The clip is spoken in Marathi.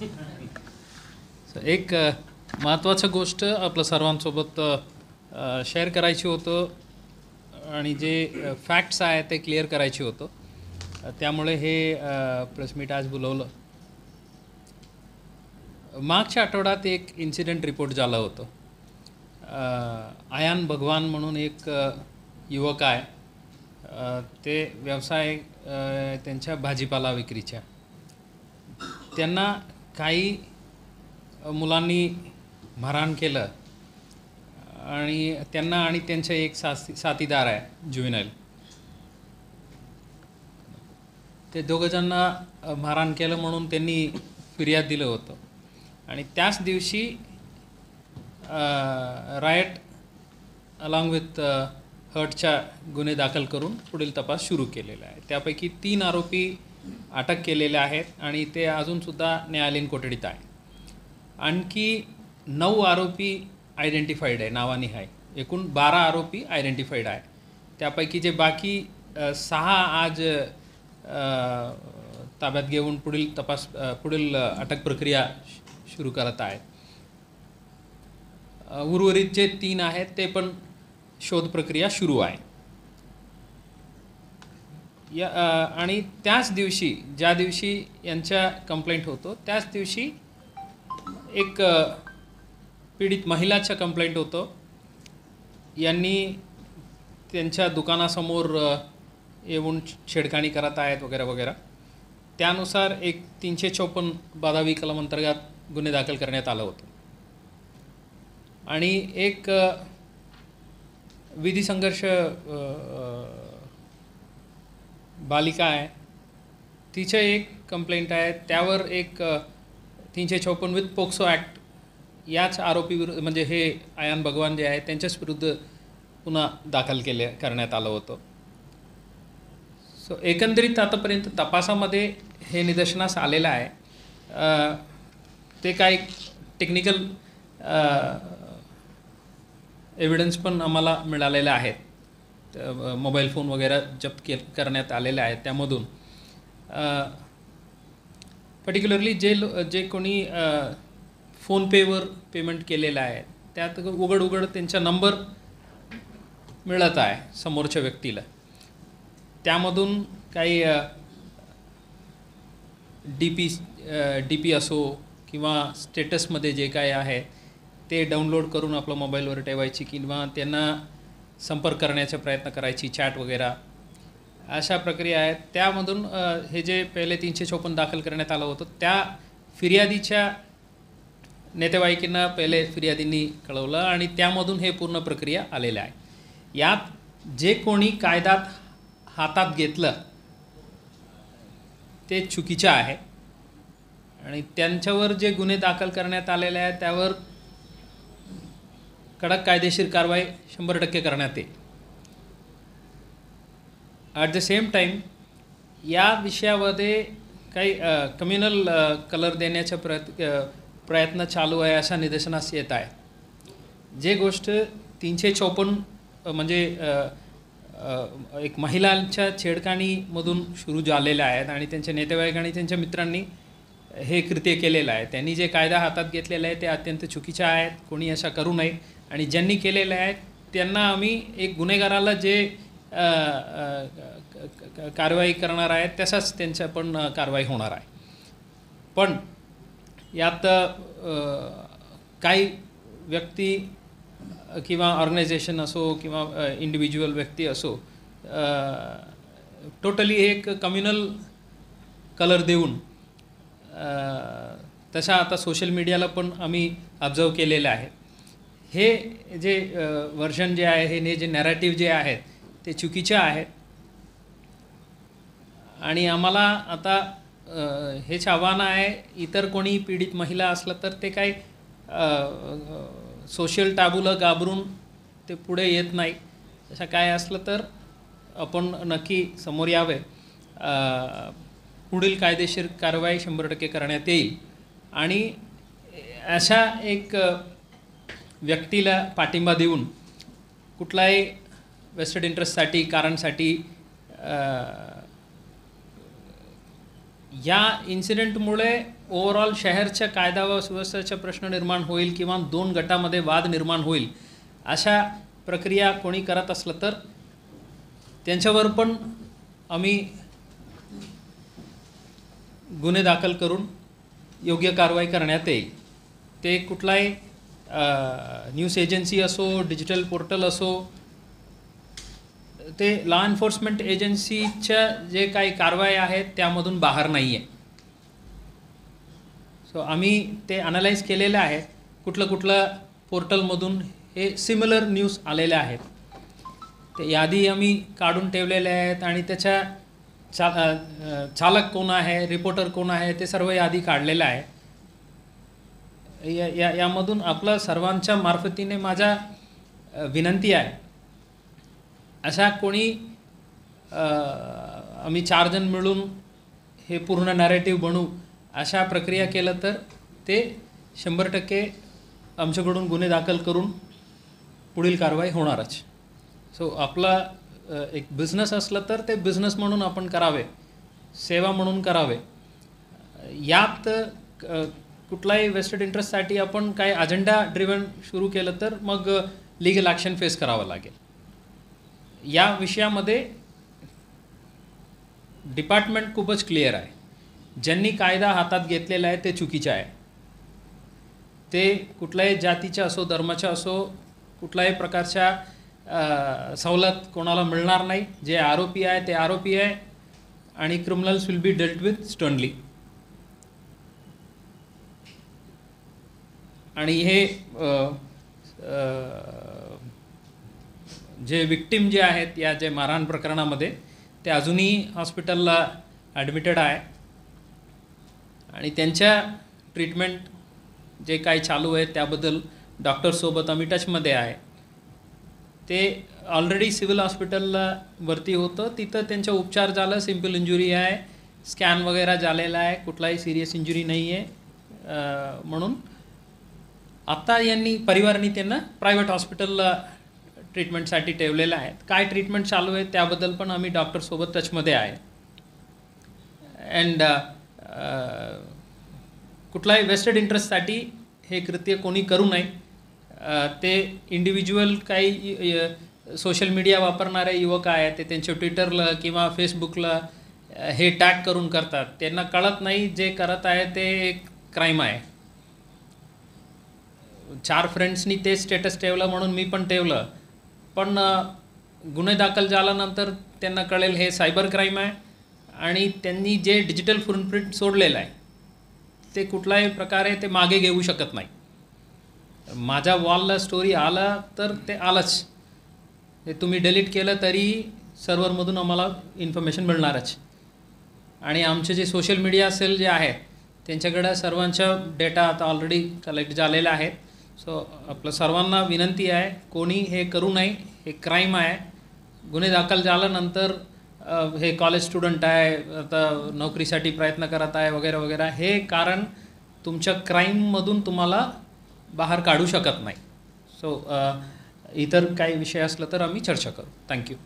एक महत्त्वाचं गोष्ट आपलं सर्वांसोबत शेअर करायची होतं आणि जे फॅक्ट्स आहेत ते क्लिअर करायचे होतं. त्यामुळे हे प्रेस मीट आज बोलवलं. मागच्या आठवड्यात एक इन्सिडेंट रिपोर्ट झालं होतं. आयान भगवान म्हणून एक युवक आहे. ते व्यवसाय त्यांच्या भाजीपाला विक्रीच्या. त्यांना काही मुलांनी मारहाण केलं आणि त्यांना आणि त्यांचे एक साथीदार आहे ज्युव्हेनाइल, ते दोघंजणांना मारहाण केलं म्हणून त्यांनी फिर्याद दिलं होतं. आणि त्याच दिवशी रायट अलॉंग विथ हर्टच्या गुन्हे दाखल करून पुढील तपास सुरू केलेला आहे. त्यापैकी 3 आरोपी अटक केलेले आहेत आणि ते अजूनसुद्धा न्यायालयीन कोठडीत आहे. आणखी 9 आरोपी आयडेंटिफाईड आहे, नावाने आहे. एकूण 12 आरोपी आयडेंटिफाईड आहे. त्यापैकी जे बाकी 6 आज ताब्यात घेऊन पुढील अटक प्रक्रिया सुरू करत आहेत. उर्वरित जे 3 आहेत ते पण शोध प्रक्रिया सुरू आहे. आणि त्याच दिवशी, ज्या दिवशी यांच्या कंप्लेंट होतो त्याच दिवशी एक पीडित महिलाचा कंप्लेंट होतो. यांनी त्यांच्या दुकानासमोर येऊन छेडखानी करत आहेत वगैरे वगैरे. त्यानुसार एक 354 बाधावी कलम अंतर्गत गुन्हे दाखल करण्यात आलं होतं. आणि एक विधी संघर्ष बालिका आहे, तिचे एक कंप्लेंट आहे. त्यावर एक 354 विथ पोक्सो ॲक्ट याच आरोपी विरुद्ध, म्हणजे हे आयान भगवान जे आहे त्यांच्याच विरुद्ध पुन्हा करण्यात आलं होतं. सो एकंदरीत आतापर्यंत तपासामध्ये हे निदर्शनास आलेलं आहे. ते काही टेक्निकल एव्हिडन्स पण आम्हाला मिळालेले आहेत. मोबाईल फोन वगैरे जप्त करण्यात आलेले आहेत. त्यामधून पर्टिक्युलरली जे कोणी फोनपेवर पेमेंट केलेलं आहे त्यात उघड त्यांचा नंबर मिळत आहे समोरच्या व्यक्तीला. त्यामधून काही डी पी असो किंवा स्टेटसमध्ये जे काय आहे ते डाउनलोड करून आपल्या मोबाईलवर ठेवायची किंवा त्यांना संपर्क करण्याचा प्रयत्न करायची, चॅट वगैरे, अशा प्रक्रिया आहेत. त्यामधून हे जे पहिले 354 दाखल करण्यात आलं होतं त्या फिर्यादीच्या नेतेवाईकांना पहिले फिर्यादींनी कळवलं आणि त्यामधून हे पूर्ण प्रक्रिया आलेलं आहे. यात जे कोणी कायदा हातात घेतलं ते चुकीचं आहे आणि त्यांच्यावर जे गुन्हे दाखल करण्यात आलेले आहेत त्यावर कडक कायदेशीर कारवाई 100% करण्यात येईल. ॲट द सेम टाईम या विषयामध्ये काही कम्युनल कलर देण्याचा प्रयत्न चालू आहे अशा निदर्शनास येत आहे. जे गोष्ट 354 म्हणजे एक महिलांच्या छेडखानीमधून सुरू झालेल्या आहेत आणि त्यांच्या नेतेवाईक आणि त्यांच्या मित्रांनी हे कृत्य केलेलं आहे. त्यांनी जे कायदा हातात घेतलेला आहे ते अत्यंत चुकीचे आहेत. कोणी अशा करू नये. आणि ज्यांनी केलेलं आहे त्यांना आम्ही एक गुन्हेगाराला जे कारवाई करणार आहे तसाच त्यांच्या पण कारवाई होणार आहे. पण यात काही व्यक्ती किंवा ऑर्गनायझेशन असो किंवा इंडिव्हिज्युअल व्यक्ती असो, टोटली एक कम्युनल कलर देऊन, तशा आता सोशल मीडियाला पण आम्ही ऑब्झर्व केलेलं आहे. हे जे व्हर्जन जे आहे, हे जे नॅरेटिव्ह जे आहेत ते चुकीचे आहेत. आणि आम्हाला आता हेच आव्हान आहे, इतर कोणी पीडित महिला असलं तर ते काही सोशल टॅबूला घाबरून ते पुढे येत नाही. तसं काय असलं तर आपण नक्की समोर यावे. पुढील कायदेशीर कारवाई 100% करण्यात येईल. आणि अशा एक व्यक्तीला पाठिंबा देऊन कुठलाही वेस्टेड इंटरेस्टसाठी, कारणसाठी या इन्सिडेंटमुळे ओव्हरऑल शहरच्या कायदा व सुव्यवस्थेचा प्रश्न निर्माण होईल किंवा दोन गटामध्ये वाद निर्माण होईल अशा प्रक्रिया कोणी करत असलं तर त्यांच्यावर पण आम्ही गुन्हे दाखल करून योग्य कारवाई करण्यात येईल. ते कुठलाही न्यूज एजन्सी असो, डिजिटल पोर्टल असो, ते लॉ एन्फोर्समेंट एजन्सीच्या जे काही कारवाई आहेत त्यामधून बाहेर नाही आहे. सो आम्ही ते अनालाइज केलेलं आहे. कुठलं पोर्टलमधून हे सिमिलर न्यूज आलेले आहेत ते यादी आम्ही काढून ठेवलेले आहेत आणि त्याच्या चालक कोण आहे, रिपोर्टर कोण आहे, ते सर्व यादी काढलेलं आहे. यामधून आपलं सर्वांच्या मार्फतीने माझा विनंती आहे, अशा कोणी आम्ही 4 जण मिळून हे पूर्ण नॅरेटिव्ह बनवू अशा प्रक्रिया केलं तर ते 100% आमच्याकडून गुन्हे दाखल करून पुढील कारवाई होणारच. सो आपला एक बिझनेस असलं तर ते बिझनेस म्हणून आपण करावे, सेवा म्हणून करावे. यात कुठलाही वेस्टेड इंटरेस्टसाठी आपण काही अजेंडा ड्रिव्हन सुरू केलं तर मग लीगल ॲक्शन फेस करावं लागेल. या विषयामध्ये डिपार्टमेंट खूपच क्लिअर आहे. ज्यांनी कायदा हातात घेतलेला आहे ते चुकीचे आहे. ते कुठल्याही जातीच्या असो, धर्माच्या असो, कुठल्याही प्रकारच्या सवलत कोणाला मिळणार नाही. जे आरोपी आहे ते आरोपी आहे आणि criminals will be dealt with sternly. आणि हे जे विक्टिम जे आहेत या जे मारहाण प्रकरणामध्ये ते अजूनही हॉस्पिटलला ॲडमिटेड आहे आणि त्यांच्या ट्रीटमेंट जे काही चालू आहे त्याबद्दल डॉक्टरसोबत आम्ही टचमध्ये आहे. ते ऑलरेडी सिव्हिल हॉस्पिटलला भरती होतं, तिथं त्यांचा उपचार झाला. सिम्पल इंजुरी आहे, स्कॅन वगैरे झालेला आहे, कुठलाही सिरियस इंजुरी नाही आहे. म्हणून आता परिवारांनी त्यांना प्रायव्हेट हॉस्पिटलला ट्रीटमेंटसाठी ठेवलेलं आहे. काय ट्रीटमेंट चालू आहे त्याबद्दल पण आम्ही डॉक्टरसोबत टचमध्ये आहे. अँड कुठलाही वेस्टेड इंटरेस्टसाठी हे कृत्य कोणी करू नये. ते इंडिव्हिज्युअल काही सोशल मीडिया वापरणारे युवक आहेत ते त्यांच्या ट्विटरला किंवा फेसबुकला हे टॅग करून करतात. त्यांना कळत नाही जे करत आहे ते एक क्राईम आहे. 4 फ्रेंड्सनी ते स्टेटस ठेवलं म्हणून मी पण ठेवलं, पण गुन्हे दाखल झाल्यानंतर त्यांना कळेल हे सायबर क्राईम आहे आणि त्यांनी जे डिजिटल फुटप्रिंट सोडलेलं आहे ते कुठल्याही प्रकारे ते मागे घेऊ शकत नाही. माझ्या वॉलला स्टोरी आला तर ते आलंच, ते तुम्ही डिलीट केलं तरी सर्व्हरमधून आम्हाला इन्फॉर्मेशन मिळणारच. आणि आमचे जे सोशल मीडिया सेल जे आहेत त्यांच्याकडे सर्वांचा डेटा आता ऑलरेडी कलेक्ट झालेला आहे. सो आपलं सर्वांना विनंती आहे, कोणी हे करू नये. हे क्राईम आहे. गुन्हे दाखल झाल्यानंतर हे कॉलेज स्टुडंट आहे, आता नोकरीसाठी प्रयत्न करत आहे वगैरे वगैरे, हे कारण तुमच्या क्राईममधून तुम्हाला बाहेर काढू शकत नाही. सो इतर काही विषय असलं तर आम्ही चर्चा करू. थँक्यू.